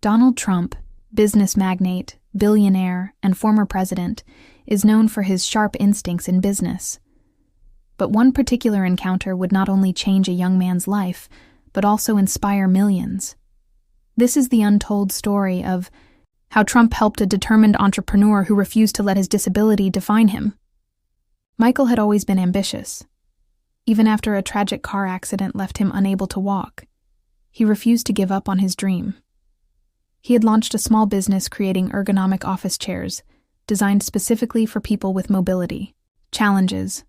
Donald Trump, business magnate, billionaire, and former president, is known for his sharp instincts in business. But one particular encounter would not only change a young man's life, but also inspire millions. This is the untold story of how Trump helped a determined entrepreneur who refused to let his disability define him. Michael had always been ambitious. Even after a tragic car accident left him unable to walk, he refused to give up on his dream. He had launched a small business creating ergonomic office chairs, designed specifically for people with mobility challenges.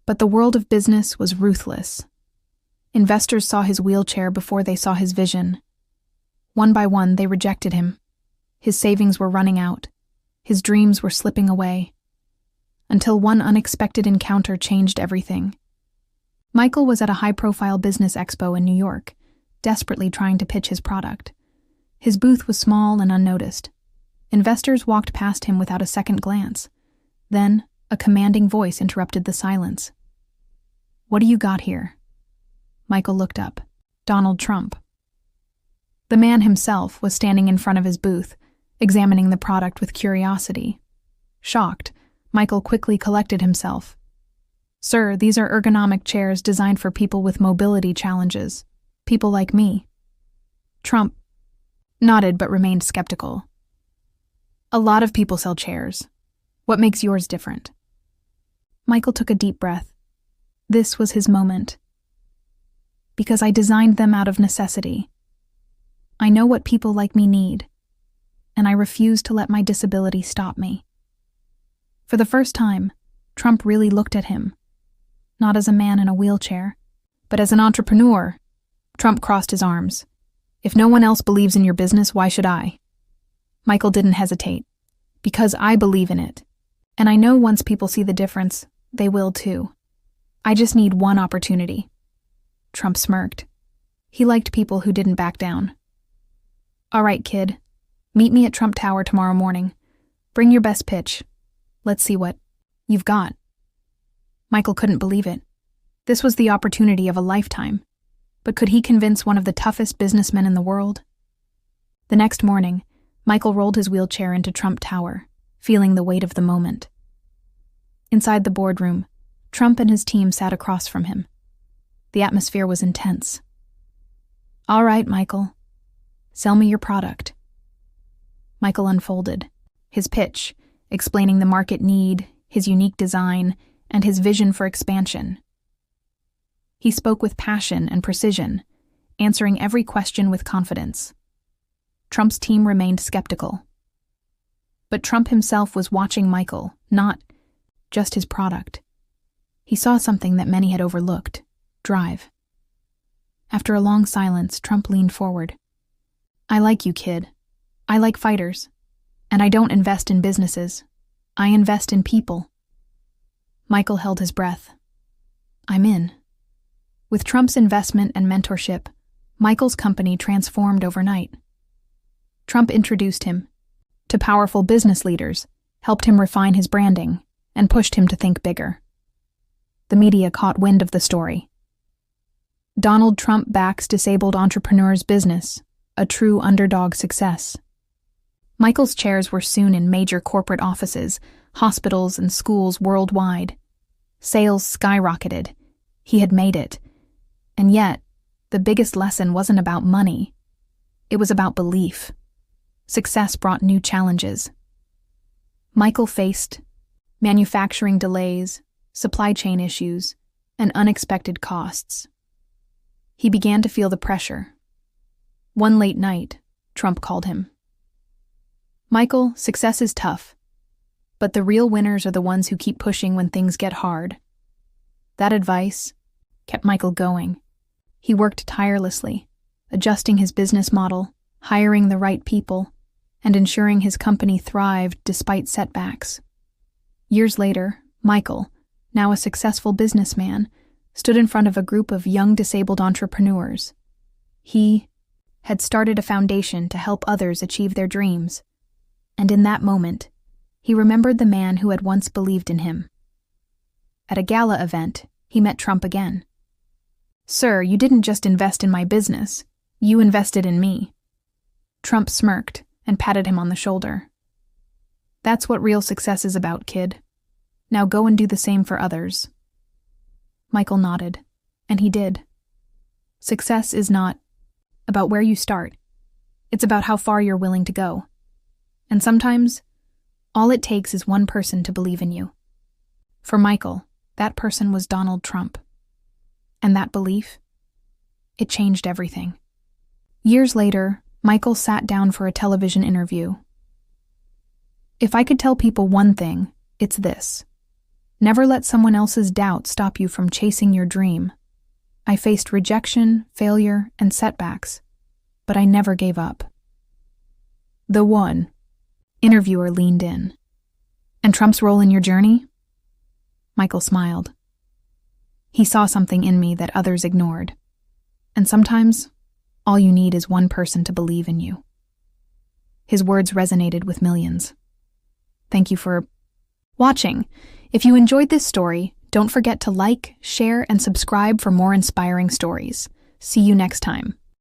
But the world of business was ruthless. Investors saw his wheelchair before they saw his vision. One by one, they rejected him. His savings were running out. His dreams were slipping away. Until one unexpected encounter changed everything. Michael was at a high-profile business expo in New York, desperately trying to pitch his product. His booth was small and unnoticed. Investors walked past him without a second glance. Then, a commanding voice interrupted the silence. "What do you got here?" Michael looked up. Donald Trump. The man himself was standing in front of his booth, examining the product with curiosity. Shocked, Michael quickly collected himself. "Sir, these are ergonomic chairs designed for people with mobility challenges. People like me." Trump nodded but remained skeptical. "A lot of people sell chairs. What makes yours different?" Michael took a deep breath. This was his moment. "Because I designed them out of necessity. I know what people like me need, and I refuse to let my disability stop me." For the first time, Trump really looked at him, not as a man in a wheelchair, but as an entrepreneur. Trump crossed his arms. "If no one else believes in your business, why should I?" Michael didn't hesitate. "Because I believe in it. And I know once people see the difference, they will too. I just need one opportunity." Trump smirked. He liked people who didn't back down. "All right, kid. Meet me at Trump Tower tomorrow morning. Bring your best pitch. Let's see what you've got." Michael couldn't believe it. This was the opportunity of a lifetime. But could he convince one of the toughest businessmen in the world? The next morning, Michael rolled his wheelchair into Trump Tower, feeling the weight of the moment. Inside the boardroom, Trump and his team sat across from him. The atmosphere was intense. "All right, Michael. Sell me your product." Michael unfolded his pitch, explaining the market need, his unique design, and his vision for expansion. He spoke with passion and precision, answering every question with confidence. Trump's team remained skeptical. But Trump himself was watching Michael, not just his product. He saw something that many had overlooked: drive. After a long silence, Trump leaned forward. "I like you, kid. I like fighters. And I don't invest in businesses. I invest in people." Michael held his breath. "I'm in." With Trump's investment and mentorship, Michael's company transformed overnight. Trump introduced him to powerful business leaders, helped him refine his branding, and pushed him to think bigger. The media caught wind of the story. Donald Trump backs disabled entrepreneurs' business, a true underdog success. Michael's chairs were soon in major corporate offices, hospitals, and schools worldwide. Sales skyrocketed. He had made it. And yet, the biggest lesson wasn't about money. It was about belief. Success brought new challenges. Michael faced manufacturing delays, supply chain issues, and unexpected costs. He began to feel the pressure. One late night, Trump called him. "Michael, success is tough, but the real winners are the ones who keep pushing when things get hard." That advice kept Michael going. He worked tirelessly, adjusting his business model, hiring the right people, and ensuring his company thrived despite setbacks. Years later, Michael, now a successful businessman, stood in front of a group of young disabled entrepreneurs. He had started a foundation to help others achieve their dreams. And in that moment, he remembered the man who had once believed in him. At a gala event, he met Trump again. "Sir, you didn't just invest in my business. You invested in me." Trump smirked and patted him on the shoulder. That's what real success is about, kid. Now go and do the same for others. Michael nodded, and he did. Success is not about where you start. It's about how far you're willing to go. And sometimes, all it takes is one person to believe in you. For Michael, that person was Donald Trump. And that belief, it changed everything. Years later, Michael sat down for a television interview. If I could tell people one thing, it's this. Never let someone else's doubt stop you from chasing your dream. I faced rejection, failure, and setbacks, but I never gave up. The one. Interviewer leaned in. And Trump's role in your journey? Michael smiled. He saw something in me that others ignored. And sometimes, all you need is one person to believe in you. His words resonated with millions. Thank you for watching. If you enjoyed this story, don't forget to like, share, and subscribe for more inspiring stories. See you next time.